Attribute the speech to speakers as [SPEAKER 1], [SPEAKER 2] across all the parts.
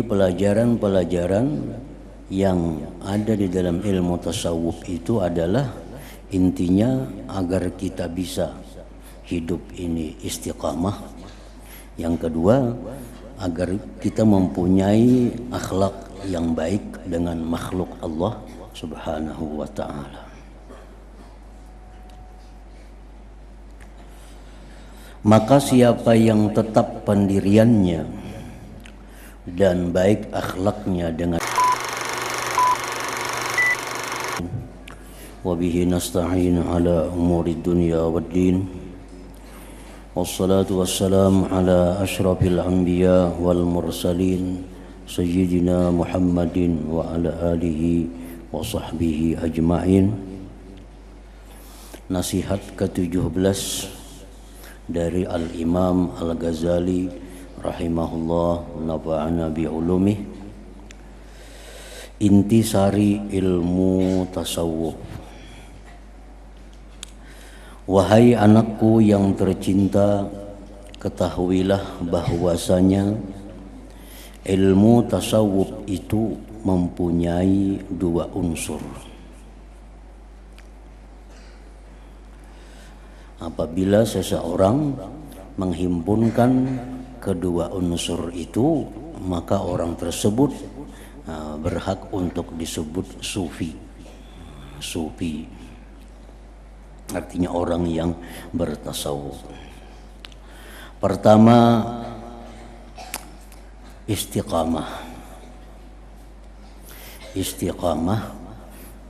[SPEAKER 1] pelajaran-pelajaran yang ada di dalam ilmu tasawuf itu adalah intinya agar kita bisa hidup ini istiqamah. Yang kedua, agar kita mempunyai akhlak yang baik dengan makhluk Allah Subhanahu wa ta'ala. Maka siapa yang tetap pendiriannya dan baik akhlaknya dengan wabihi nasta'in ala umuri dunya waddin wassalatu wassalamu ala ashrafil anbiya wal mursalin sayyidina Muhammadin wa ala alihi wa sahbihi ajma'in. Nasihat ke-17 dari Al-Imam Al-Ghazali rahimahullah, nafa'ana bi'ulumih. Intisari ilmu tasawuf. Wahai anakku yang tercinta, ketahuilah bahwasanya ilmu tasawuf itu mempunyai dua unsur. Apabila seseorang menghimpunkan kedua unsur itu, maka orang tersebut berhak untuk disebut sufi. Sufi artinya orang yang bertasawuf. Pertama, istiqamah. Istiqamah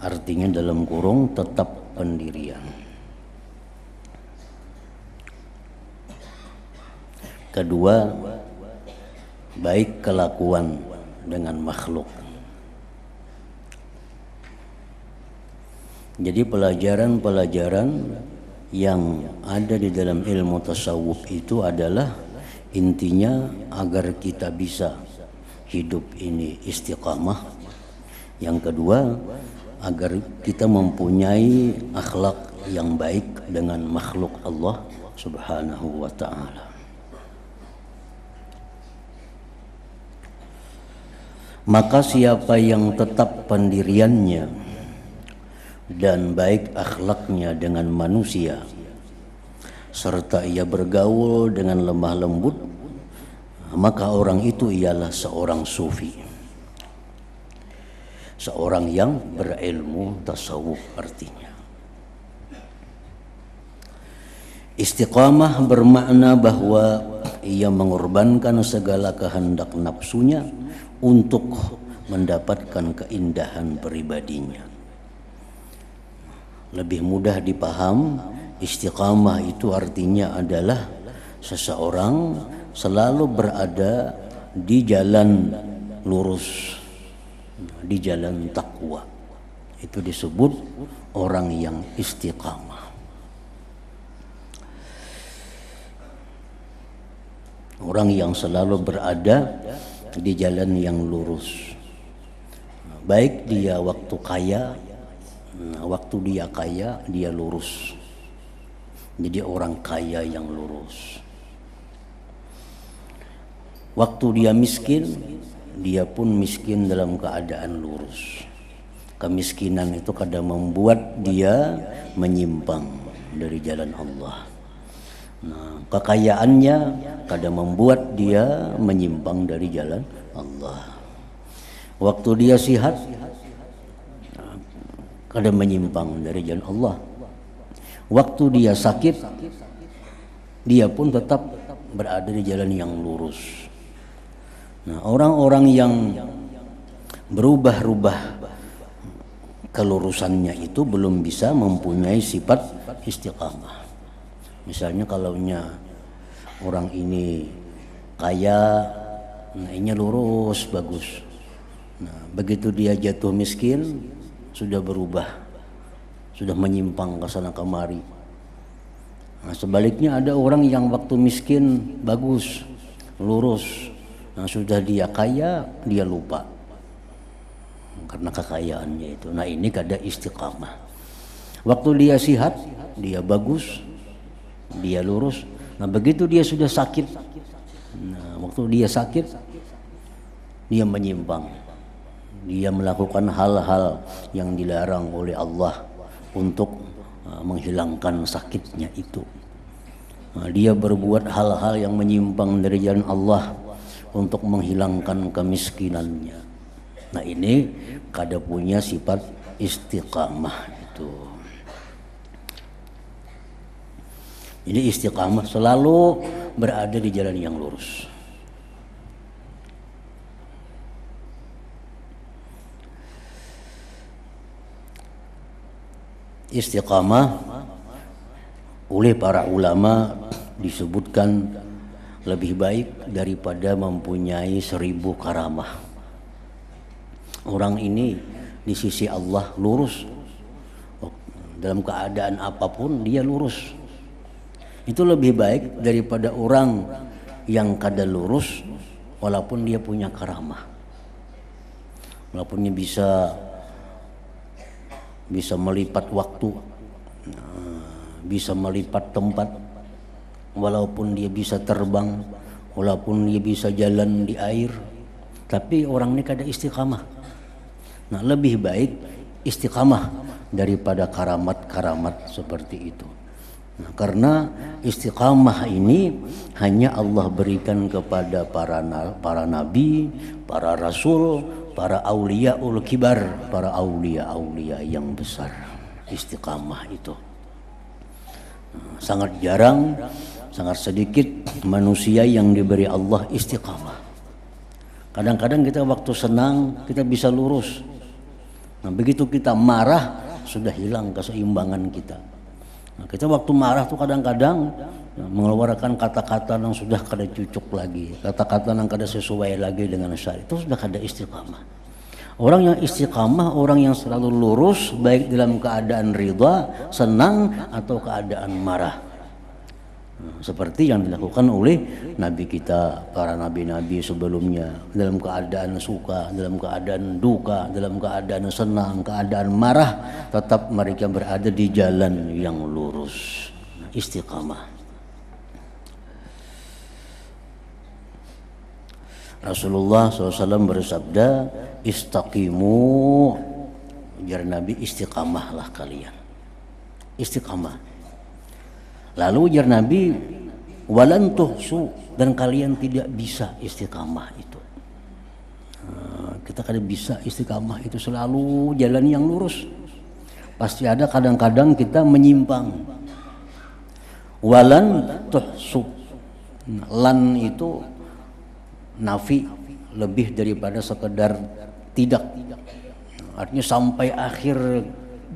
[SPEAKER 1] artinya dalam kurung tetap pendirian. Kedua, baik kelakuan dengan makhluk. Jadi pelajaran-pelajaran yang ada di dalam ilmu tasawuf itu adalah intinya agar kita bisa hidup ini istiqamah. Yang kedua, agar kita mempunyai akhlak yang baik dengan makhluk Allah Subhanahu wa ta'ala. Maka siapa yang tetap pendiriannya dan baik akhlaknya dengan manusia, serta ia bergaul dengan lemah lembut, maka orang itu ialah seorang sufi, seorang yang berilmu tasawuf artinya. Istiqamah bermakna bahwa ia mengorbankan segala kehendak nafsunya untuk mendapatkan keindahan pribadinya. Lebih mudah dipaham, istiqamah itu artinya adalah seseorang selalu berada di jalan lurus, di jalan takwa. Itu disebut orang yang istiqamah. Orang yang selalu berada di jalan yang lurus. Baik dia waktu kaya, waktu dia kaya dia lurus. Jadi orang kaya yang lurus. Waktu dia miskin, dia pun miskin dalam keadaan lurus. Kemiskinan itu kadang membuat dia menyimpang dari jalan Allah. Nah, kekayaannya kadang membuat dia menyimpang dari jalan Allah. Waktu dia sehat, kadang menyimpang dari jalan Allah. Waktu dia sakit, dia pun tetap berada di jalan yang lurus. Nah, orang-orang yang berubah-ubah kelurusannya itu belum bisa mempunyai sifat istiqamah. Misalnya kalaunya orang ini kaya, nah ini lurus, bagus. Nah, begitu dia jatuh miskin, sudah berubah, sudah menyimpang ke sana kemari. Nah, sebaliknya ada orang yang waktu miskin bagus, lurus. Nah, sudah dia kaya, dia lupa karena kekayaannya itu. Nah, ini kada istiqamah. Waktu dia sehat, dia bagus, dia lurus. Nah, begitu dia sudah sakit, nah waktu dia sakit, dia menyimpang, dia melakukan hal-hal yang dilarang oleh Allah untuk menghilangkan sakitnya itu. Dia berbuat hal-hal yang menyimpang dari jalan Allah untuk menghilangkan kemiskinannya. Nah ini kada punya sifat istiqamah itu. Jadi istiqamah selalu berada di jalan yang lurus. Istiqamah oleh para ulama disebutkan lebih baik daripada mempunyai 1000 karamah. Orang ini di sisi Allah lurus, dalam keadaan apapun dia lurus. Itu lebih baik daripada orang yang kada lurus walaupun dia punya karamah, walaupun dia bisa melipat waktu, bisa melipat tempat, walaupun dia bisa terbang, walaupun dia bisa jalan di air, tapi orang ini kada istiqamah. Nah lebih baik istiqamah daripada karamat-karamat seperti itu. Nah, karena istiqamah ini hanya Allah berikan kepada para nabi, para rasul, para auliaul kibar, para aulia yang besar. Istiqamah itu sangat jarang, sangat sedikit manusia yang diberi Allah istiqamah. Kadang-kadang kita waktu senang kita bisa lurus. Nah, begitu kita marah sudah hilang keseimbangan kita. Nah, kita waktu marah tuh kadang-kadang mengeluarkan kata-kata yang sudah kada cucuk lagi, kata-kata yang kada sesuai lagi dengan syariat, itu sudah kada istiqamah. Orang yang istiqamah, orang yang selalu lurus baik dalam keadaan ridha, senang atau keadaan marah. Seperti yang dilakukan oleh nabi kita, para nabi-nabi sebelumnya, dalam keadaan suka, dalam keadaan duka, dalam keadaan senang, keadaan marah, tetap mereka berada di jalan yang lurus. Istiqamah. Rasulullah SAW bersabda, istaqimu, jar Nabi, istiqamahlah kalian. Istiqamah. Lalu ujar Nabi, walan tuhsu, dan kalian tidak bisa istiqamah itu. Kita kada bisa istiqamah itu selalu jalan yang lurus. Pasti ada kadang-kadang kita menyimpang. Walan tuhsu, lan itu nafi, lebih daripada sekedar tidak. Artinya sampai akhir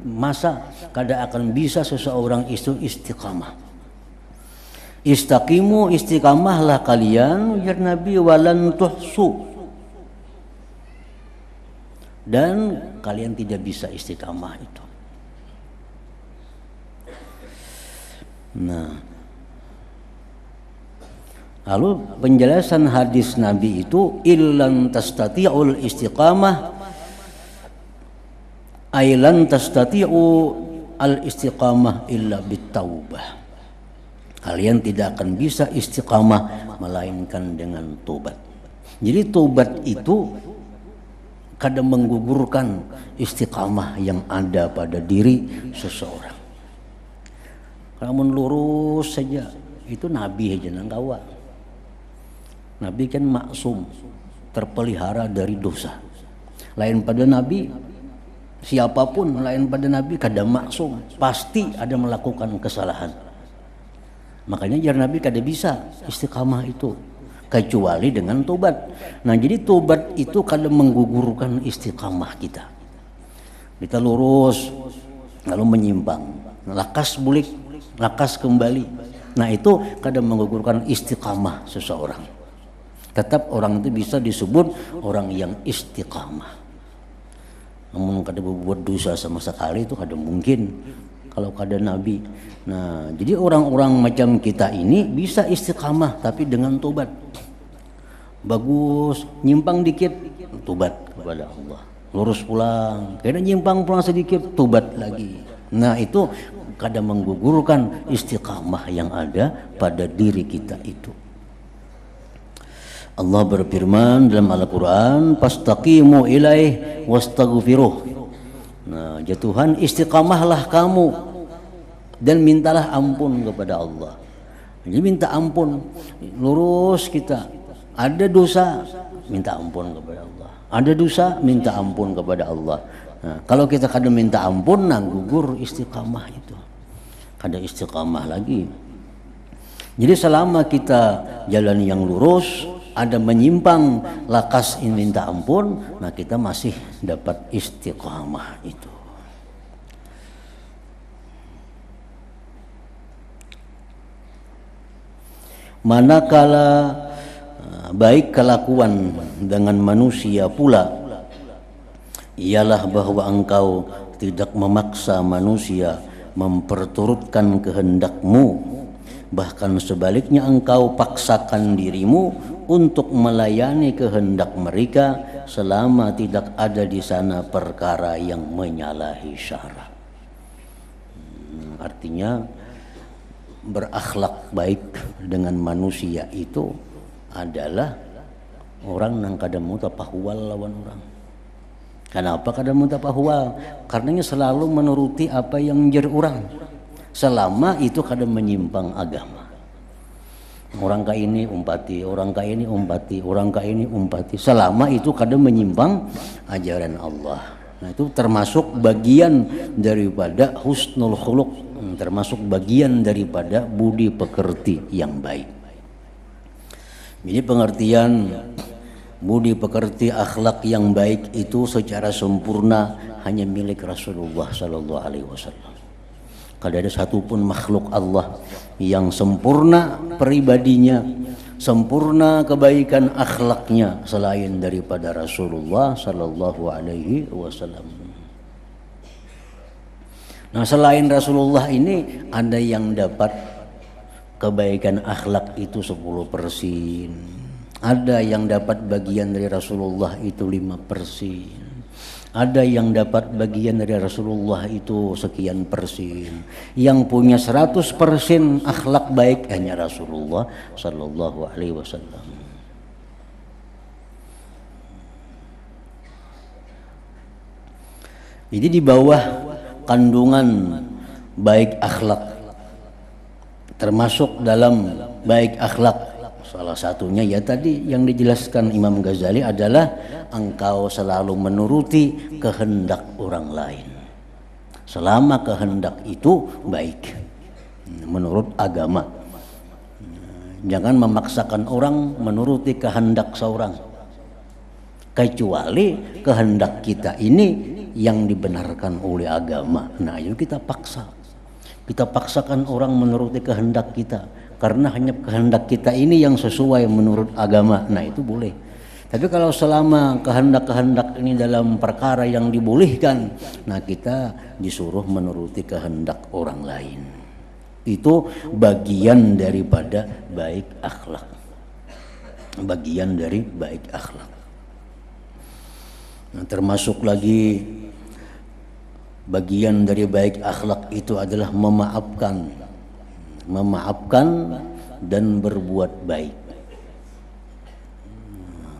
[SPEAKER 1] masa kada akan bisa seseorang itu istiqamah. Istaqimu, istiqamahlah kalian, ujar Nabi, walan tuhsu, dan kalian tidak bisa istiqamah itu. Nah, lalu penjelasan hadis Nabi itu, illan tastati'ul istiqamah, ailan tastati'u al istiqamah illa bitaubah. Kalian tidak akan bisa istiqamah melainkan dengan tobat. Jadi tobat itu kadang menggugurkan istiqamah yang ada pada diri seseorang. Kalau lurus saja itu Nabi aja nang kawa. Nabi kan maksum, terpelihara dari dosa. Lain pada Nabi, siapapun lain pada Nabi kada maksum, pasti ada melakukan kesalahan. Makanya jar Nabi kada bisa istiqamah itu kecuali dengan tobat. Nah, jadi tobat itu kada menggugurkan istiqamah kita. Kita lurus lalu menyimpang, lakas bulik, lakas kembali. Nah, itu kada menggugurkan istiqamah seseorang. Tetap orang itu bisa disebut orang yang istiqamah. Namun kada berbuat dosa sama sekali itu kada mungkin kalau kada Nabi. Nah, jadi orang-orang macam kita ini bisa istiqamah tapi dengan tobat. Bagus, nyimpang dikit, tobat kepada Allah. Lurus pulang, kena nyimpang pulang sedikit, tobat lagi. Nah, itu kada menggugurkan istiqamah yang ada pada diri kita itu. Allah berfirman dalam Al-Quran, fastaqimu ilaih wastaghfiruh. Nah, Tuhan, istiqamahlah kamu dan mintalah ampun kepada Allah. Jadi minta ampun, lurus kita. Ada dosa, minta ampun kepada Allah. Ada dosa, minta ampun kepada Allah. Nah, kalau kita kadang minta ampun, nah gugur istiqamah itu. Kada istiqamah lagi. Jadi selama kita jalan yang lurus, ada menyimpang, lakas ini minta ampun, nah kita masih dapat istiqamah itu. Manakala baik kelakuan dengan manusia pula, ialah bahwa engkau tidak memaksa manusia memperturutkan kehendakmu, bahkan sebaliknya engkau paksakan dirimu untuk melayani kehendak mereka selama tidak ada di sana perkara yang menyalahi syarak. Artinya berakhlak baik dengan manusia itu adalah orang yang kadang mutapahwal lawan orang. Kenapa kadang mutapahwal? Karenanya selalu menuruti apa yang menjadi orang, selama itu kadang menyimpang agama. Orang kaya ini umpati, orang kaya ini umpati, orang kaya ini umpati, selama itu kadang menyimpang ajaran Allah. Nah, itu termasuk bagian daripada husnul khuluq, termasuk bagian daripada budi pekerti yang baik. Jadi pengertian budi pekerti akhlak yang baik itu secara sempurna hanya milik Rasulullah Sallallahu Alaihi Wasallam. Kada ada satupun makhluk Allah yang sempurna pribadinya, sempurna kebaikan akhlaknya selain daripada Rasulullah Sallallahu Alaihi Wasallam. Nah, selain Rasulullah ini ada yang dapat kebaikan akhlak itu 10%. Ada yang dapat bagian dari Rasulullah itu 5%. Ada yang dapat bagian dari Rasulullah itu sekian persen. Yang punya 100% akhlak baik hanya Rasulullah Sallallahu Alaihi Wasallam. Jadi di bawah kandungan baik akhlak, termasuk dalam baik akhlak, salah satunya ya tadi yang dijelaskan Imam Ghazali adalah engkau selalu menuruti kehendak orang lain selama kehendak itu baik menurut agama. Jangan memaksakan orang menuruti kehendak seorang, kecuali kehendak kita ini yang dibenarkan oleh agama. Nah, itu kita paksakan orang menuruti kehendak kita karena hanya kehendak kita ini yang sesuai menurut agama. Nah, itu boleh. Tapi kalau selama kehendak-kehendak ini dalam perkara yang dibolehkan, nah kita disuruh menuruti kehendak orang lain. Itu bagian daripada baik akhlak. Bagian dari baik akhlak. Nah, termasuk lagi bagian dari baik akhlak itu adalah memaafkan dan berbuat baik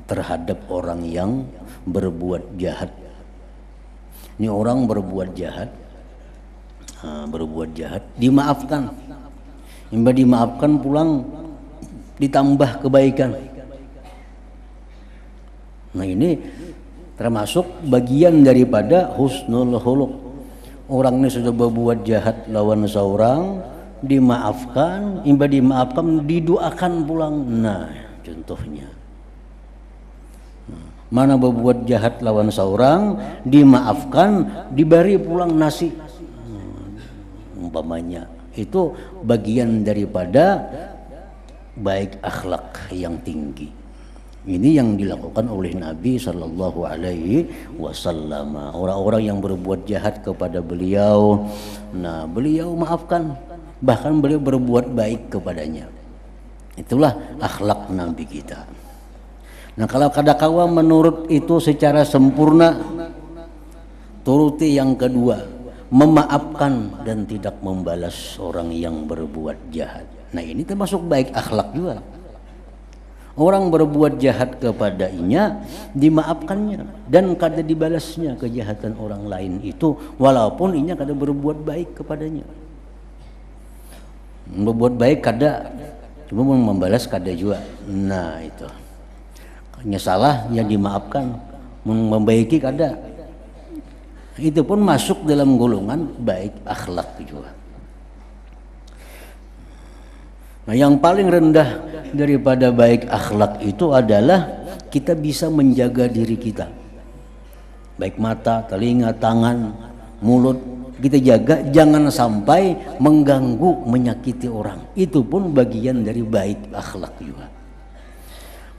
[SPEAKER 1] terhadap orang yang berbuat jahat. Ini orang berbuat jahat, dimaafkan. Dimaafkan pulang ditambah kebaikan. Nah, ini termasuk bagian daripada husnul khuluq. Orang ini sudah berbuat jahat lawan seorang, dimaafkan, didoakan pulang. Nah, contohnya. Mana berbuat jahat lawan seorang, dimaafkan, diberi pulang nasi. Umpamanya, itu bagian daripada baik akhlak yang tinggi. Ini yang dilakukan oleh Nabi Sallallahu Alaihi Wasallam. Orang-orang yang berbuat jahat kepada beliau, nah beliau maafkan, bahkan beliau berbuat baik kepadanya. Itulah akhlak Nabi kita. Nah, kalau kadakawa menurut itu secara sempurna, turuti yang kedua, memaafkan dan tidak membalas orang yang berbuat jahat. Nah, ini termasuk baik akhlak juga. Orang berbuat jahat kepadanya, dimaafkannya dan kada dibalasnya kejahatan orang lain itu, walaupun inya kada berbuat baik kepadanya. Berbuat baik kada, cuma membalas kada juga. Nah itu. Hanya salah ya dimaafkan, membaiki kada. Itu pun masuk dalam golongan baik akhlak juga. Nah, yang paling rendah daripada baik akhlak itu adalah kita bisa menjaga diri kita. Baik mata, telinga, tangan, mulut, kita jaga jangan sampai mengganggu, menyakiti orang. Itu pun bagian dari baik akhlak juga.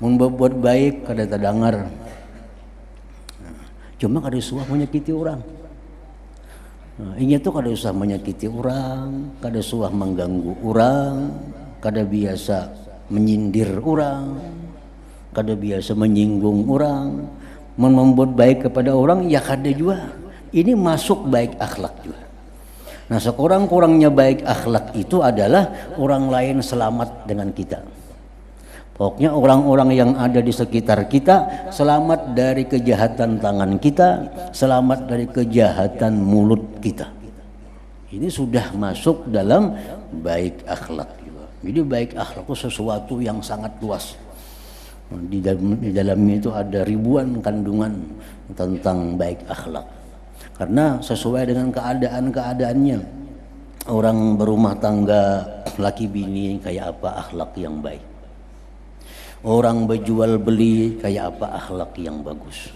[SPEAKER 1] Membuat baik kada terdengar. Cuma kada usah menyakiti orang. Nah, ini tuh kada usah menyakiti orang, kada usah mengganggu orang, kada biasa menyindir orang, kada biasa menyinggung orang, membuat baik kepada orang ya kada juga. Ini masuk baik akhlak juga. Nah, sekurang-kurangnya baik akhlak itu adalah orang lain selamat dengan kita. Pokoknya orang-orang yang ada di sekitar kita selamat dari kejahatan tangan kita, selamat dari kejahatan mulut kita. Ini sudah masuk dalam baik akhlak juga. Jadi baik akhlak itu sesuatu yang sangat luas. Di dalamnya itu ada ribuan kandungan tentang baik akhlak. Karena sesuai dengan keadaannya. Orang berumah tangga, laki bini kayak apa akhlak yang baik. Orang berjual beli kayak apa akhlak yang bagus.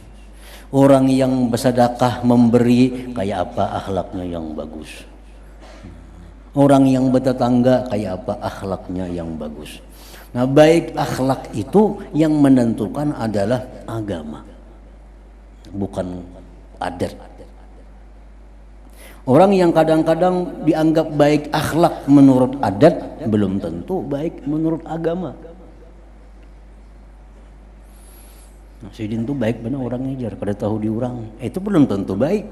[SPEAKER 1] Orang yang bersedekah memberi kayak apa akhlaknya yang bagus. Orang yang bertetangga kayak apa akhlaknya yang bagus. Nah, baik akhlak itu yang menentukan adalah agama, bukan adat. Orang yang kadang-kadang dianggap baik akhlak menurut adat belum tentu baik menurut agama. Nah, Sidin tuh baik benar orangnya jar, kada tahu diurang. Itu belum tentu baik.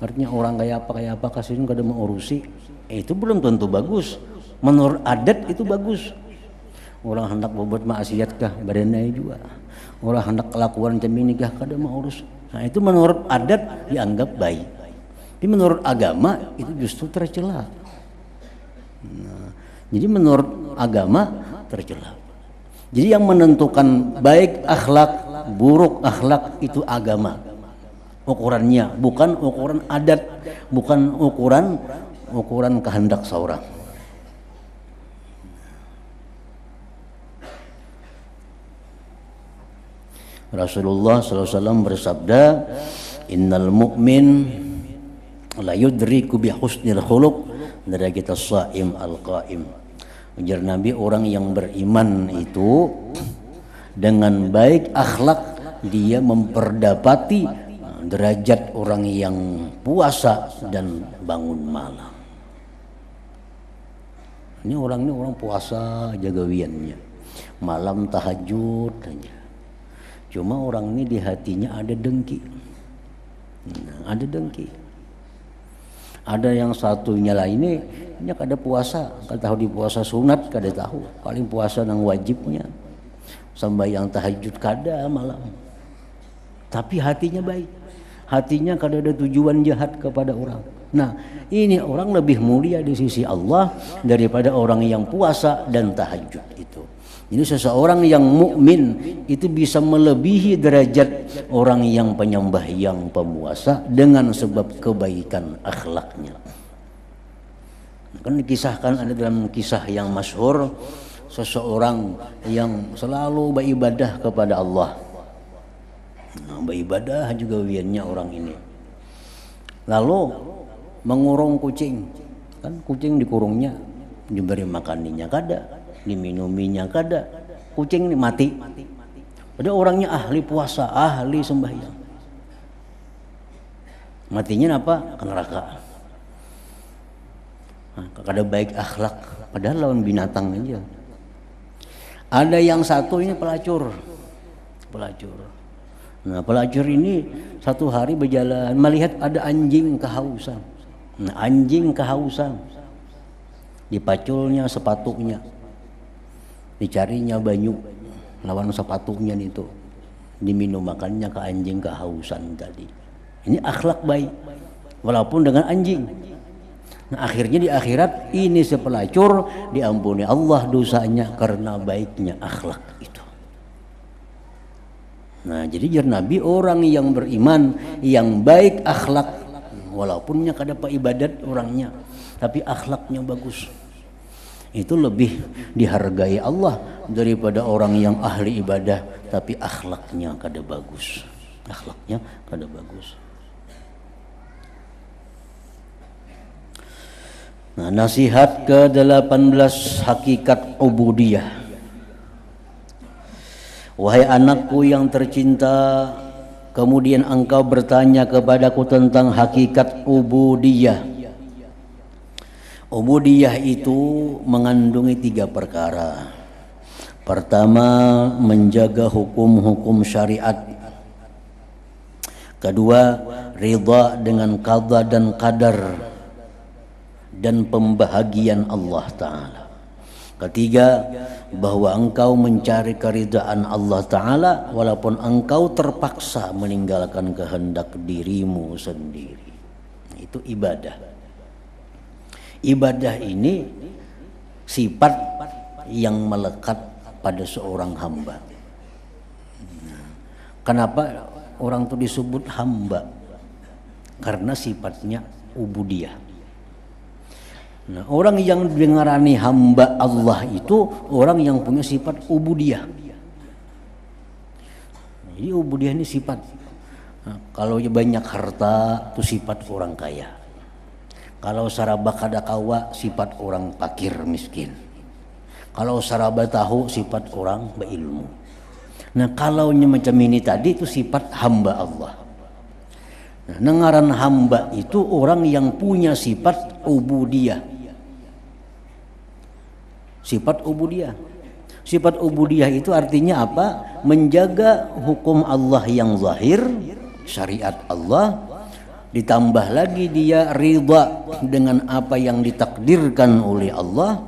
[SPEAKER 1] Artinya orang kayak apa Sidin kada mau urusi. Itu belum tentu bagus. Menurut adat itu bagus. Orang hendak berbuat maksiat kah badannya juga. Orang hendak kelakuan cemini kah kada mau urus. Nah, itu menurut adat dianggap baik. Tapi menurut agama itu justru tercela. Nah, jadi menurut agama tercela. Jadi yang menentukan baik akhlak, buruk akhlak itu agama. Ukurannya bukan ukuran adat, bukan ukuran kehendak seorang. Rasulullah SAW bersabda, "Innal mu'min la yudriku bi husnil khuluq darajat as-sha'im al-qa'im." Ujar Nabi, orang yang beriman itu dengan baik akhlak dia memperdapati derajat orang yang puasa dan bangun malam. Ini orang puasa jaga wiannya, malam tahajud aja. Cuma orang ini di hatinya ada dengki. Nah, ada dengki. Ada yang satunya lainnya kada puasa, kada tahu di puasa sunat, kada tahu. Paling puasa nang wajibnya. Sembahyang tahajud kada malam. Tapi hatinya baik. Hatinya kada ada tujuan jahat kepada orang. Nah, ini orang lebih mulia di sisi Allah daripada orang yang puasa dan tahajud itu. Ini seseorang yang mukmin itu bisa melebihi derajat orang yang penyembah yang pemuasa dengan sebab kebaikan akhlaknya. Kan dikisahkan ada dalam kisah yang masyhur seseorang yang selalu beribadah kepada Allah. Nah, beribadah juga wiannya orang ini. Lalu mengurung kucing. Kan kucing dikurungnya, diberi makaninya kada, diminuminya kada, kucing ini mati. Padahal orangnya ahli puasa, ahli sembahyang. Matinya apa? Ke neraka. Nah, kada baik akhlak, padahal lawan binatang aja. Ada yang satu ini pelacur. Nah, pelacur ini satu hari berjalan melihat ada anjing kehausan. Nah, anjing kehausan. Dipaculnya sepatunya. dicarinya banyu lawan sepatunya itu, diminum makannya ke anjing kehausan tadi. Ini akhlak baik walaupun dengan anjing. Nah, akhirnya di akhirat ini si pelacur diampuni Allah dosanya karena baiknya akhlak itu. Nah, jadi jar Nabi orang yang beriman, yang baik akhlak, walaupunnya kada pa ibadat orangnya, tapi akhlaknya bagus. Itu lebih dihargai Allah daripada orang yang ahli ibadah tapi akhlaknya kada bagus. Akhlaknya kada bagus. Nah, nasihat ke-18 hakikat ubudiyah. Wahai anakku yang tercinta, kemudian engkau bertanya kepadaku tentang hakikat ubudiyah. Ubudiyah itu mengandungi 3 perkara. Pertama, menjaga hukum-hukum syariat. Kedua, ridha dengan qada dan qadar dan pembahagian Allah Ta'ala. Ketiga, bahwa engkau mencari keridhaan Allah Ta'ala walaupun engkau terpaksa meninggalkan kehendak dirimu sendiri. Itu ibadah. Ibadah ini sifat yang melekat pada seorang hamba. Kenapa orang itu disebut hamba? Karena sifatnya ubudiyah. Nah, orang yang dengarani hamba Allah itu orang yang punya sifat ubudiyah. Jadi ubudiyah ini sifat. Nah, kalau banyak harta itu sifat orang kaya. Kalau saraba kada kawa sifat orang fakir miskin. Kalau saraba tahu sifat orang berilmu. Nah, kalau macam ini tadi itu sifat hamba Allah. Nah, nengaran hamba itu orang yang punya sifat ubudiyah. Sifat ubudiyah. Sifat ubudiyah itu artinya apa? Menjaga hukum Allah yang zahir, syariat Allah, ditambah lagi dia ridha dengan apa yang ditakdirkan oleh Allah.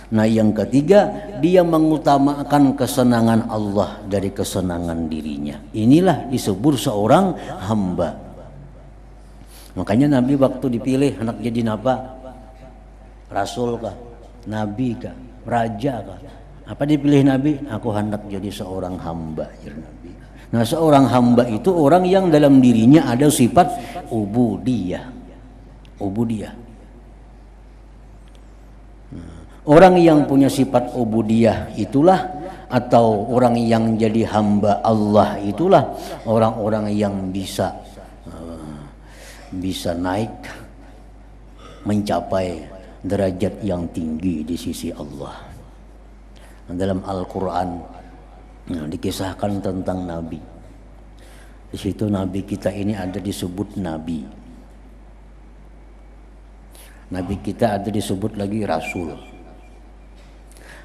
[SPEAKER 1] Nah, yang ketiga, dia mengutamakan kesenangan Allah dari kesenangan dirinya. Inilah disebut seorang hamba. Makanya Nabi waktu dipilih anak jadi apa? Rasul kah? Nabi kah? Raja kah? Apa dipilih Nabi? Aku hendak jadi seorang hamba, ya Nabi. Nah, seorang hamba itu orang yang dalam dirinya ada sifat ubudiyah. Ubudiyah. Orang yang punya sifat ubudiyah itulah, atau orang yang jadi hamba Allah itulah orang-orang yang bisa naik mencapai derajat yang tinggi di sisi Allah. Dalam Al-Quran dikisahkan tentang Nabi. Di situ Nabi kita ini ada disebut Nabi. Nabi kita ada disebut lagi Rasul.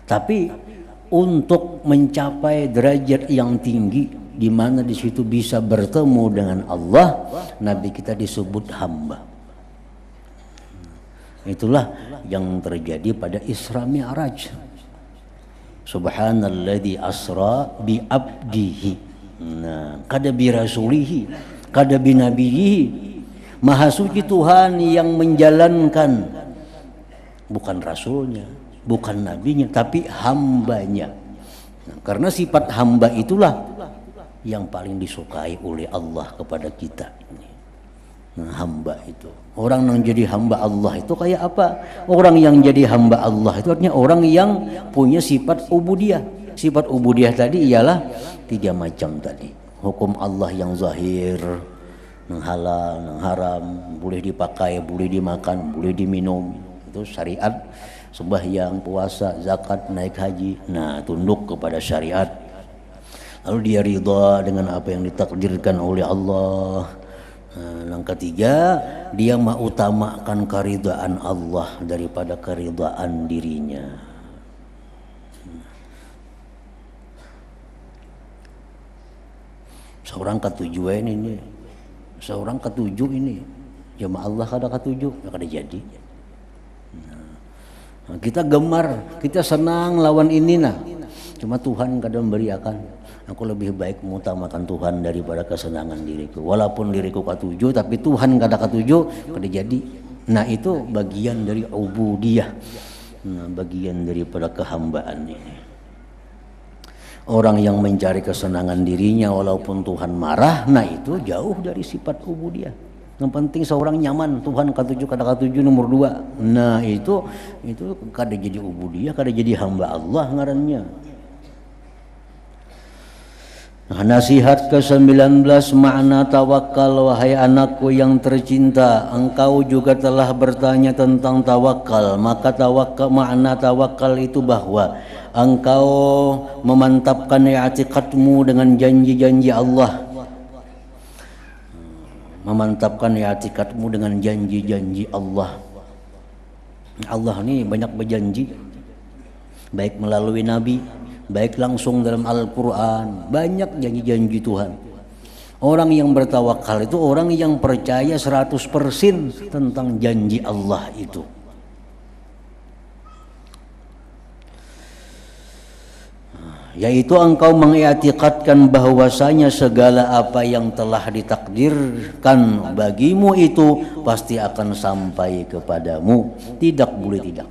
[SPEAKER 1] Tapi untuk mencapai derajat yang tinggi, di mana di situ bisa bertemu dengan Allah, Nabi kita disebut hamba. Itulah yang terjadi pada Isra Mi'raj. Subhanalladzi asra bi abdihi. Nah, kada bi rasulihi, kada bi nabiyhi. Maha suci Tuhan yang menjalankan, bukan rasulnya, bukan nabinya, tapi hambanya. Nah, karena sifat hamba itulah yang paling disukai oleh Allah kepada kita ini. Nah, hamba itu, orang yang jadi hamba Allah itu kayak apa? Orang yang jadi hamba Allah itu artinya orang yang punya sifat ubudiyah. Sifat ubudiyah tadi ialah 3 macam tadi. Hukum Allah yang zahir, yang halal, yang haram, boleh dipakai, boleh dimakan, boleh diminum. Itu syariat. Sembahyang, puasa, zakat, naik haji. Nah, tunduk kepada syariat. Lalu dia ridha dengan apa yang ditakdirkan oleh Allah. Nah, yang ketiga, dia mengutamakan keridhaan Allah daripada keridhaan dirinya. Seorang ketujuan ini, seorang ketujuh ini, jemaah Allah kada ketujuh, kada jadi. Nah, kita gemar, kita senang lawan ini nah. Cuma Tuhan kadang memberiakan. Aku lebih baik mengutamakan Tuhan daripada kesenangan diriku. Walaupun diriku katuju, tapi Tuhan kada katuju, kada jadi. Nah itu bagian dari ubudiyah. Nah, bagian daripada kehambaan ini. Orang yang mencari kesenangan dirinya walaupun Tuhan marah, nah itu jauh dari sifat ubudiyah. Yang penting seorang nyaman, Tuhan katuju kada katuju nomor 2. Nah itu kada jadi ubudiyah, kada jadi hamba Allah ngarannya. Nah, nasihat ke-19 makna tawakal. Wahai anakku yang tercinta, engkau juga telah bertanya tentang tawakal. Maka makna tawakal itu bahwa engkau memantapkan i'tiqadmu dengan janji-janji Allah. Memantapkan i'tiqadmu dengan janji-janji Allah. Allah ini banyak berjanji, baik melalui nabi, baik langsung dalam Al-Quran, banyak janji-janji Tuhan. Orang yang bertawakal itu orang yang percaya 100% tentang janji Allah itu. Yaitu engkau mengi'tiqadkan bahwasanya segala apa yang telah ditakdirkan bagimu itu pasti akan sampai kepadamu, tidak boleh tidak.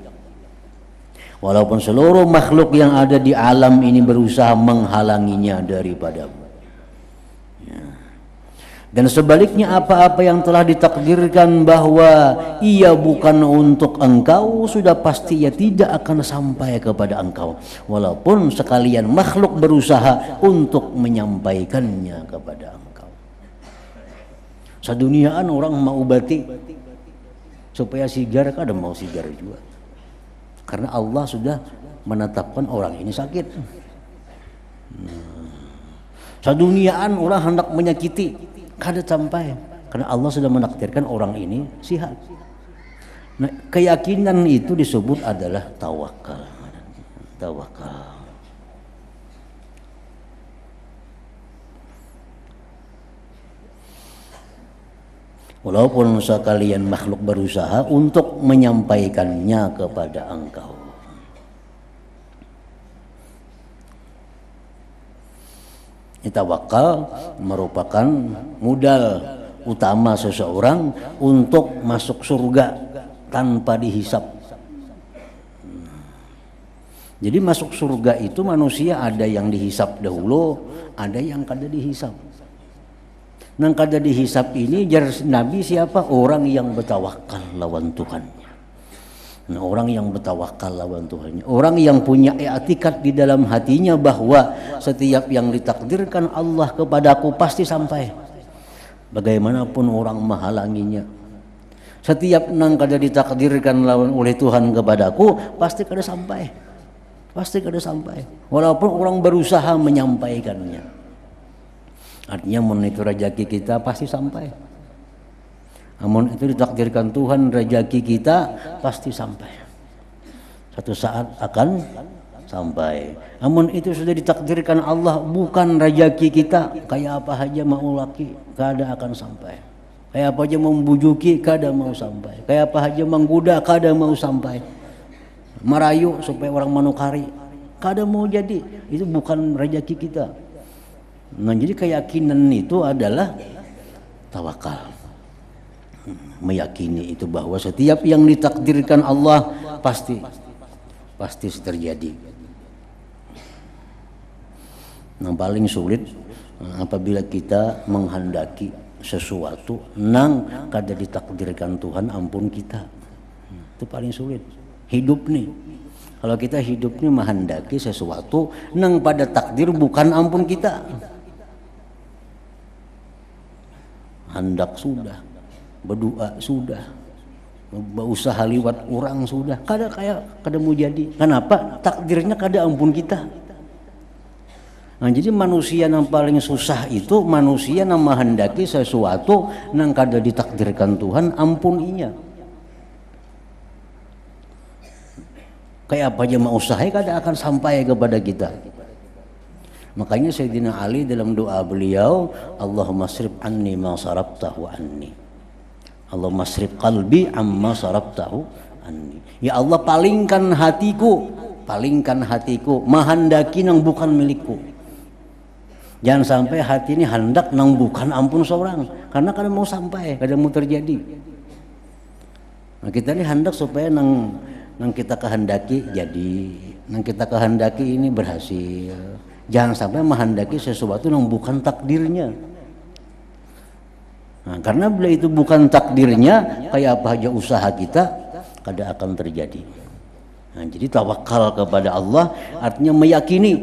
[SPEAKER 1] Walaupun seluruh makhluk yang ada di alam ini berusaha menghalanginya daripadamu. Dan sebaliknya apa-apa yang telah ditakdirkan bahwa ia bukan untuk engkau, sudah pasti ia tidak akan sampai kepada engkau. Walaupun sekalian makhluk berusaha untuk menyampaikannya kepada engkau. Seduniaan orang mau bati supaya sigar, kada mau sigar juga. Karena Allah sudah menetapkan orang ini sakit. Seduniaan orang hendak menyakiti, kada sampai, karena Allah sudah menakdirkan orang ini sihat. Nah, keyakinan itu disebut adalah tawakal. Tawakal. Walaupun sekalian makhluk berusaha untuk menyampaikannya kepada engkau. Tawakal merupakan modal utama seseorang untuk masuk surga tanpa dihisap. Jadi masuk surga itu manusia ada yang dihisap dahulu, ada yang kada dihisap. Nang kada dihisap ini jar Nabi siapa? Orang yang bertawakal lawan Tuhannya. Nah, orang yang bertawakal lawan Tuhannya, orang yang punya i'tikad di dalam hatinya bahwa setiap yang ditakdirkan Allah kepadaku pasti sampai, bagaimanapun orang menghalanginya. Setiap nang kada ditakdirkan lawan oleh Tuhan kepadaku pasti kada sampai, pasti kada sampai, walaupun orang berusaha menyampaikannya. Artinya monitor rezeki kita pasti sampai. Namun itu ditakdirkan Tuhan, rezeki kita pasti sampai. Satu saat akan sampai. Namun itu sudah ditakdirkan Allah, bukan rezeki kita. Kayak apa aja mau laki, kada akan sampai. Kayak apa aja membujuki, kada mau sampai. Kayak apa aja menggoda, kada mau sampai. Merayu supaya orang manukari, kada mau jadi. Itu bukan rezeki kita. Nah, jadi keyakinan itu adalah tawakal. Meyakini itu bahwa setiap yang ditakdirkan Allah pasti terjadi. Yang paling sulit apabila kita menghendaki sesuatu nang kada ditakdirkan Tuhan ampun kita. Itu paling sulit. Hidup nih. Kalau kita hidup nih menghendaki sesuatu nang pada takdir bukan ampun kita. Hendak sudah, berdoa sudah, berusaha liwat orang sudah, kada mau jadi. Kenapa? Takdirnya kada ampun kita. Nah, jadi manusia yang paling susah itu manusia yang menghendaki sesuatu yang kada ditakdirkan Tuhan ampuninya. Kayak apa aja mau usaha kada akan sampai kepada kita. Makanya Sayyidina Ali dalam doa beliau, Allahumma srif anni ma sarabtahu anni. Allahumma srif qalbi amma sarabtahu anni. Ya Allah, palingkan hatiku palingkan hatiku menghendaki nang bukan milikku. Jangan sampai hati ini hendak nang bukan ampun seorang, karena kadang mau sampai, kadang mau terjadi. Nah, kita ini hendak supaya nang kita kehendaki jadi, nang kita kehendaki ini berhasil. Jangan sampai menghendaki sesuatu yang bukan takdirnya. Nah, karena bila itu bukan takdirnya, kayak apa aja usaha kita, kada akan terjadi. Nah, jadi tawakal kepada Allah artinya meyakini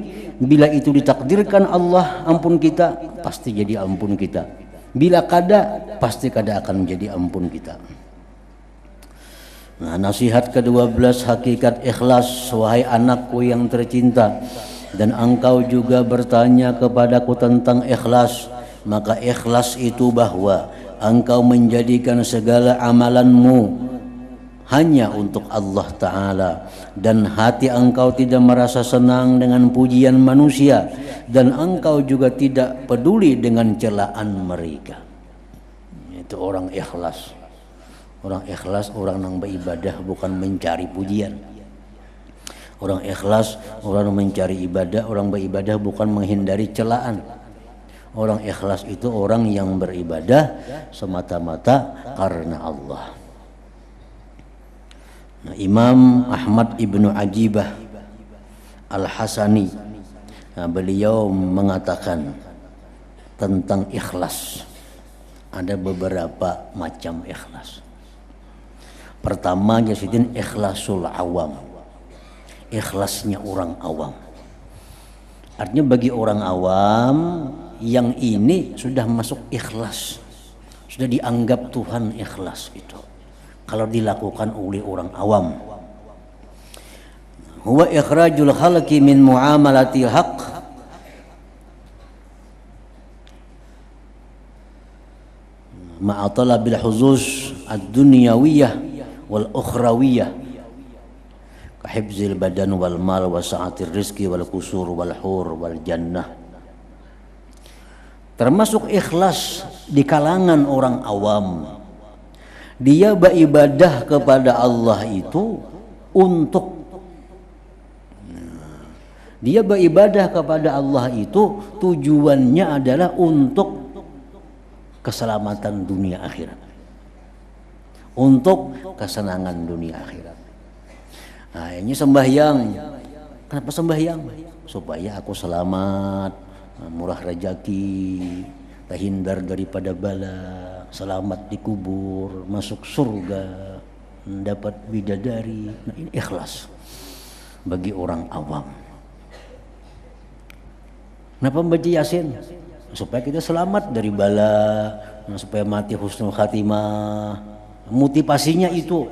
[SPEAKER 1] bila itu ditakdirkan Allah ampun kita, pasti jadi ampun kita. Bila kada, pasti kada akan menjadi ampun kita. Nah, nasihat ke-12 hakikat ikhlas. Wahai anakku yang tercinta, dan engkau juga bertanya kepadaku tentang ikhlas, maka ikhlas itu bahwa engkau menjadikan segala amalanmu hanya untuk Allah Ta'ala, dan hati engkau tidak merasa senang dengan pujian manusia, dan engkau juga tidak peduli dengan celaan mereka. Itu orang ikhlas. Orang ikhlas orang yang beribadah bukan mencari pujian. Orang ikhlas orang mencari ibadah, orang beribadah bukan menghindari celaan. Orang ikhlas itu orang yang beribadah semata-mata karena Allah. Nah, Imam Ahmad ibnu Ajibah Al-Hasani, nah, beliau mengatakan tentang ikhlas. Ada beberapa macam ikhlas. Pertama, jasidin ikhlasul awam. Ikhlasnya orang awam. Artinya bagi orang awam yang ini sudah masuk ikhlas, sudah dianggap Tuhan ikhlas itu kalau dilakukan oleh orang awam. Huwa ikhrajul khalqi min muamalatil haqq ma'a talabil huzuz ad-dunyawiyah wal ukhrawiyah, kahibzil badan wal mal wa sa'atir rizki wal kusur wal hur wal jannah. Termasuk ikhlas di kalangan orang awam, dia beribadah kepada Allah itu untuk, dia beribadah kepada Allah itu tujuannya adalah untuk keselamatan dunia akhirat, untuk kesenangan dunia akhirat. Nah, ini sembahyang. Kenapa sembahyang? Supaya aku selamat, murah rezeki, terhindar daripada bala, selamat di kubur, masuk surga, mendapat bidadari. Nah, ini ikhlas bagi orang awam. Kenapa membaca Yasin? Supaya kita selamat dari bala, supaya mati husnul khatimah. Motivasinya itu,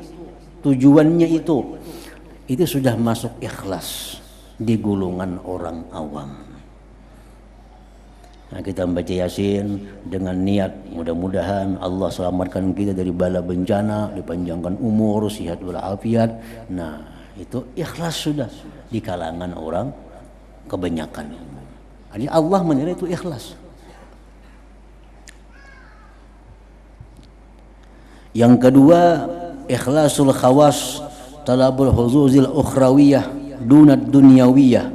[SPEAKER 1] tujuannya itu sudah masuk ikhlas di golongan orang awam. Nah, kita membaca Yasin dengan niat mudah-mudahan Allah selamatkan kita dari bala bencana, dipanjangkan umur, sehat walafiat. Nah, itu ikhlas sudah di kalangan orang kebanyakan. Jadi Allah menilai itu ikhlas. Yang kedua, ikhlasul khawas talabul huzuzil ukhrawiyah dunad dunyawiyah.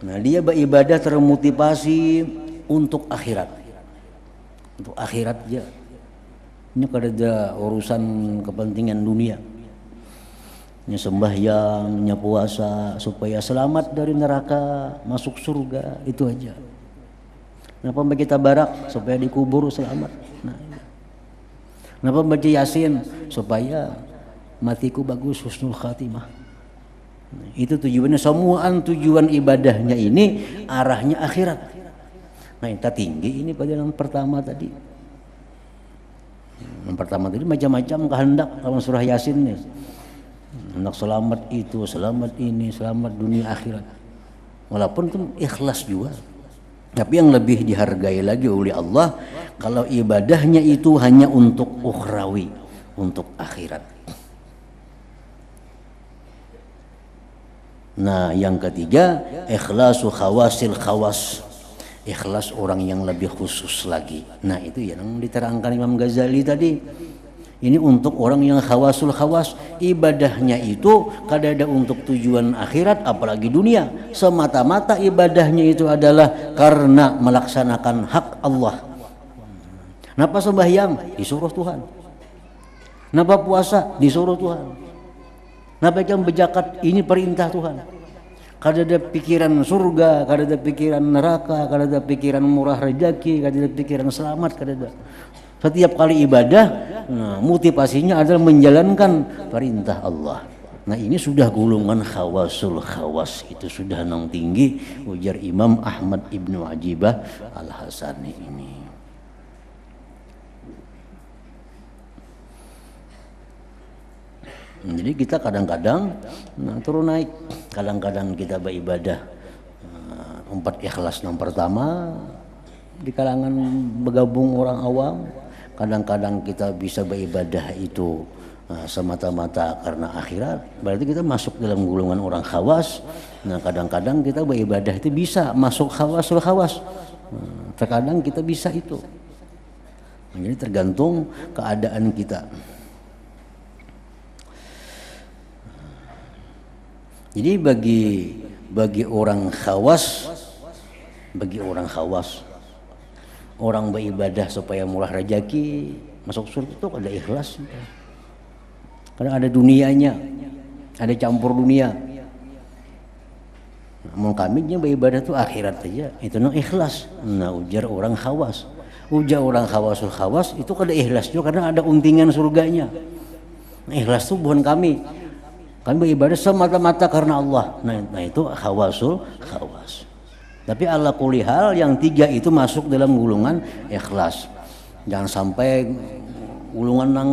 [SPEAKER 1] Nah, dia beribadah termotivasi untuk akhirat. Untuk akhirat aja. Ini kada ada urusan kepentingan dunia. Ini sembahyang, ini puasa supaya selamat dari neraka, masuk surga, itu aja. Kenapa kita barak supaya dikubur selamat? Nah, kenapa baca Yasin supaya matiku bagus, husnul khatimah. Nah, itu tujuannya. Semuaan tujuan ibadahnya ini arahnya akhirat. Nah, yang tinggi ini pada yang pertama tadi. Yang pertama tadi macam-macam kehendak dalam surah Yasin nih. Hendak selamat itu, selamat ini, selamat dunia akhirat. Walaupun itu ikhlas juga. Tapi yang lebih dihargai lagi oleh Allah kalau ibadahnya itu hanya untuk ukhrawi, untuk akhirat. Nah, yang ketiga, ikhlasu khawasil khawas. Ikhlas orang yang lebih khusus lagi. Nah, itu yang diterangkan Imam Ghazali tadi. Ini untuk orang yang khawasul khawas, ibadahnya itu kadada untuk tujuan akhirat apalagi dunia. Semata-mata ibadahnya itu adalah karena melaksanakan hak Allah. Napa sembahyang? Disuruh Tuhan. Napa puasa? Disuruh Tuhan. Napa jam berzakat? Ini perintah Tuhan. Kadada pikiran surga, kadada pikiran neraka, kadada pikiran murah rezeki, kadada pikiran selamat, kadada. Setiap kali ibadah, motivasinya adalah menjalankan perintah Allah. Nah ini sudah golongan khawasul khawas, itu sudah nang tinggi, ujar Imam Ahmad Ibnu Ajibah Al-Hasani ini. Jadi kita kadang-kadang turun naik, kadang-kadang kita beribadah 4 ikhlas yang pertama di kalangan bergabung orang awam. Kadang-kadang kita bisa beribadah itu semata-mata karena akhirat, berarti kita masuk dalam golongan orang khawas. Nah kadang-kadang kita beribadah itu bisa masuk khawasul khawas, terkadang kita bisa itu. Jadi tergantung keadaan kita. Jadi bagi orang khawas, orang beribadah supaya murah rezeki, masuk surga itu ada ikhlas. Karena ada dunianya, ada campur dunia. Namun kami beribadah itu akhirat saja, itu ikhlas. Nah ujar orang khawas, khawasul khawas itu kada ikhlas juga karena ada untingan surganya. Nah, ikhlas itu bukan kami beribadah semata-mata karena Allah. Nah itu khawasul khawas. Tapi ala kulli hal yang 3 itu masuk dalam golongan ikhlas. Jangan sampai golongan yang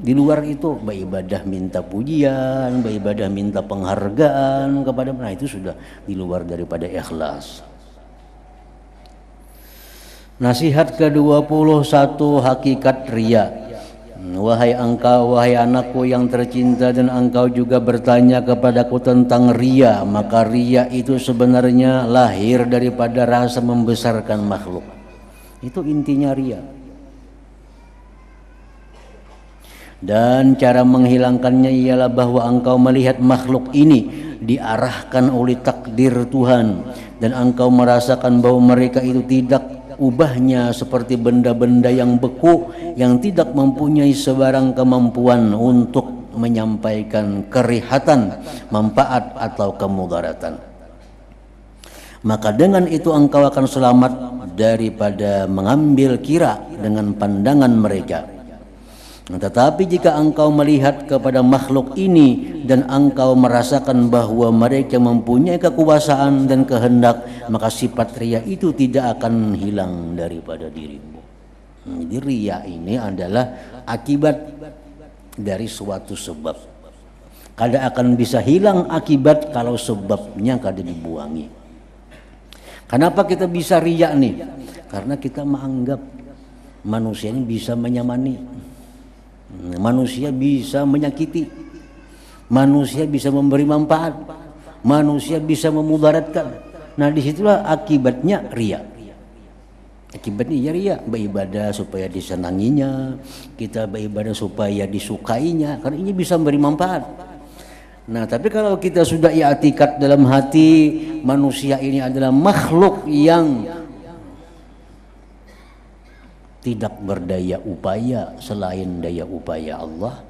[SPEAKER 1] di luar itu beribadah minta pujian, beribadah minta penghargaan kepada, nah itu sudah di luar daripada ikhlas. Nasihat ke-21 hakikat riya. Wahai engkau, wahai anakku yang tercinta, dan engkau juga bertanya kepadaku tentang riya, maka riya itu sebenarnya lahir daripada rasa membesarkan makhluk. Itu intinya riya. Dan cara menghilangkannya ialah bahwa engkau melihat makhluk ini diarahkan oleh takdir Tuhan, dan engkau merasakan bahwa mereka itu tidak ubahnya seperti benda-benda yang beku yang tidak mempunyai sebarang kemampuan untuk menyampaikan kerihatan, manfaat atau kemudaratan. Maka dengan itu engkau akan selamat daripada mengambil kira dengan pandangan mereka. Tetapi jika engkau melihat kepada makhluk ini dan engkau merasakan bahwa mereka mempunyai kekuasaan dan kehendak, maka sifat riya itu tidak akan hilang daripada dirimu. Jadi riya ini adalah akibat dari suatu sebab. Kada akan bisa hilang akibat kalau sebabnya kada dibuangi. Kenapa kita bisa riya nih? Karena kita menganggap manusia ini bisa menyamani. Manusia bisa menyakiti, manusia bisa memberi manfaat, manusia bisa memudaratkan. Nah disitulah akibatnya riya. Akibatnya ya riya, beribadah supaya disenanginya, kita beribadah supaya disukainya, karena ini bisa memberi manfaat. Nah tapi kalau kita sudah i'tikad dalam hati manusia ini adalah makhluk yang tidak berdaya upaya selain daya upaya Allah,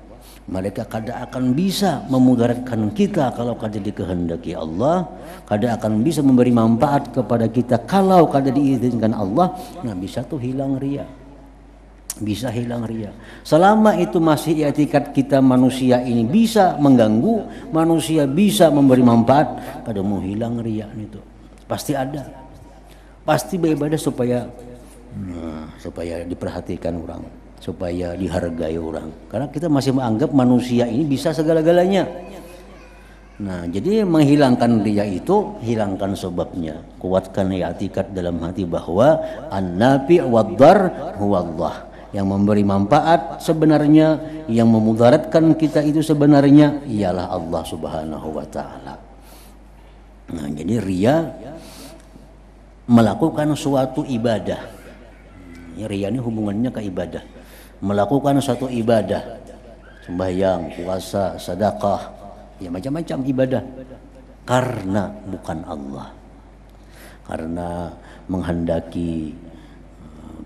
[SPEAKER 1] mereka kada akan bisa memudaratkan kita kalau kada dikehendaki Allah, kada akan bisa memberi manfaat kepada kita kalau kada diizinkan Allah. Nah bisa tuh hilang riya, bisa hilang riya. Selama itu masih i'tikad kita manusia ini bisa mengganggu, manusia bisa memberi manfaat, kada mau hilang riya itu pasti ada, pasti beribadah supaya diperhatikan orang, supaya dihargai orang, karena kita masih menganggap manusia ini bisa segala-galanya. Nah jadi menghilangkan riya itu hilangkan sebabnya, kuatkan i'tikad dalam hati bahwa an-nafi' wad-dar huwa Allah, yang memberi manfaat sebenarnya, yang memudaratkan kita itu sebenarnya ialah Allah Subhanahu wa taala. Nah jadi riya melakukan suatu ibadah. Riya ini hubungannya ke ibadah. melakukan satu ibadah, sembahyang, puasa, sedekah, ya macam-macam ibadah, karena bukan Allah, karena menghendaki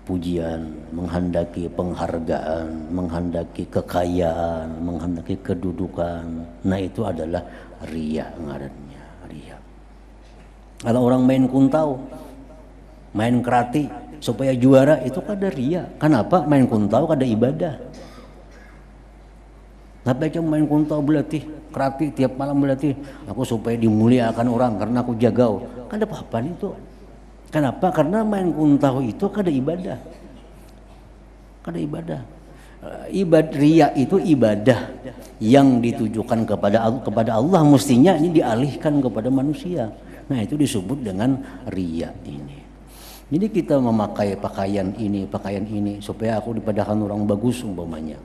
[SPEAKER 1] pujian, menghendaki penghargaan, menghendaki kekayaan, menghendaki kedudukan. Nah itu adalah riya ngarannya, riya. Kalau orang main kuntau, main kerati supaya juara, itu kada riya. Kenapa? Main kuntau kada ibadah. Tapi aja main kuntau berlatih, kerati tiap malam berlatih, aku supaya dimuliakan orang karena aku jagau. Kada apa-apa itu. Kenapa? Karena main kuntau itu kada ibadah. Kada ibadah. Riya itu ibadah yang ditujukan kepada Allah, mestinya ini dialihkan kepada manusia. Nah, itu disebut dengan riya ini. Jadi kita memakai pakaian ini supaya aku dipandangkan orang bagus umpamanya.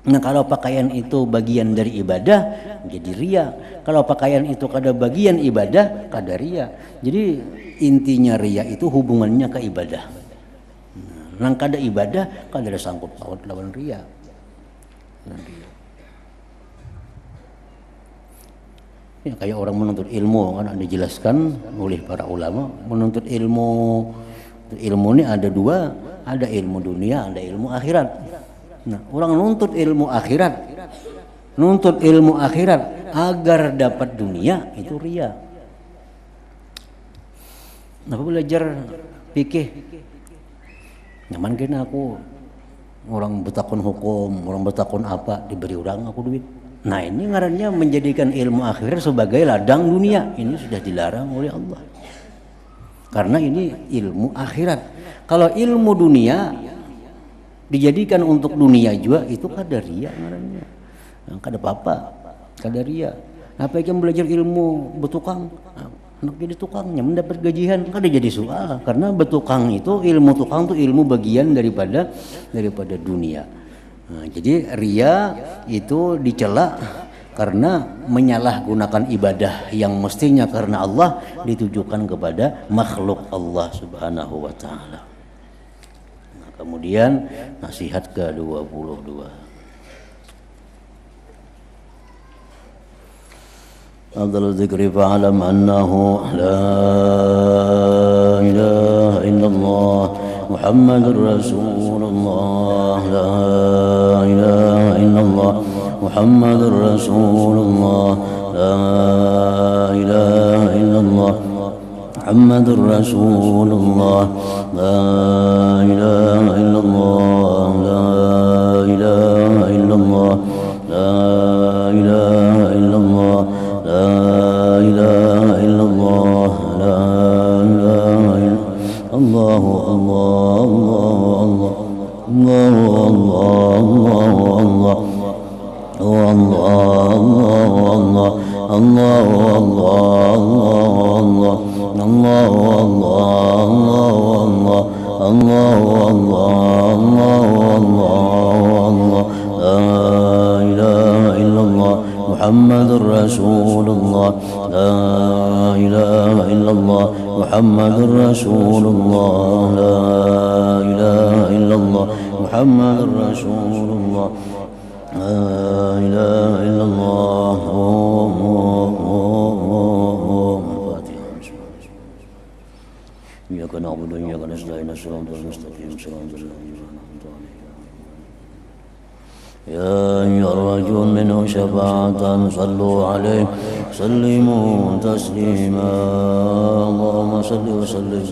[SPEAKER 1] Nah, kalau pakaian itu bagian dari ibadah, jadi riya. Kalau pakaian itu kada bagian ibadah, kada riya. Jadi intinya riya itu hubungannya ke ibadah. Nang kada ibadah, kada ada sangkut paut lawan riya. Ya, kayak orang menuntut ilmu, kan ada dijelaskan oleh para ulama, menuntut ilmu ini ada dua, ada ilmu dunia, ada ilmu akhirat. Nah, orang nuntut ilmu akhirat agar dapat dunia, itu riya. Aku belajar fikih, nyaman kena aku orang bertakun hukum, orang bertakun apa, diberi orang aku duit. Nah, ini ngarannya menjadikan ilmu akhirat sebagai ladang dunia. Ini sudah dilarang oleh Allah, karena ini ilmu akhirat. Kalau ilmu dunia dijadikan untuk dunia juga, itu kada riya ngarannya. Nah, kada apa-apa, kada riya. Apa yang belajar ilmu bertukang, anak jadi tukangnya mendapat gajian, kada jadi soal, karena bertukang itu, ilmu tukang itu ilmu bagian daripada dunia. Nah, jadi riya itu dicela karena menyalahgunakan ibadah yang mestinya karena Allah ditujukan kepada makhluk Allah Subhanahu wa taala. Nah, kemudian nasihat ke-22. Afdalul dzikri fa'lam annahu la ilaha illallah Muhammadur Rasulullah, la ilaha illallah Muhammadur Rasulullah, la ilaha illallah Muhammadur Rasulullah, la ilaha illallah, la ilaha illallah, la ilaha illallah, la ilaha illallah, la ilaha illallah. Allah Allah Allah Allah Allah Allah Allah Muhammadur Rasulullah, la ilaha illallah Muhammadur Rasulullah, la ilaha illallah Muhammadur Rasulullah, la ilaha illallah. Iyyaka na'budu wa iyyaka nasta'in, shiratal mustaqim, shiratal ladzina an'amta 'alaihim. يا أيها الرجل منه شفاعة صلوا عليه سلموا تسليما اللهم صل وسلم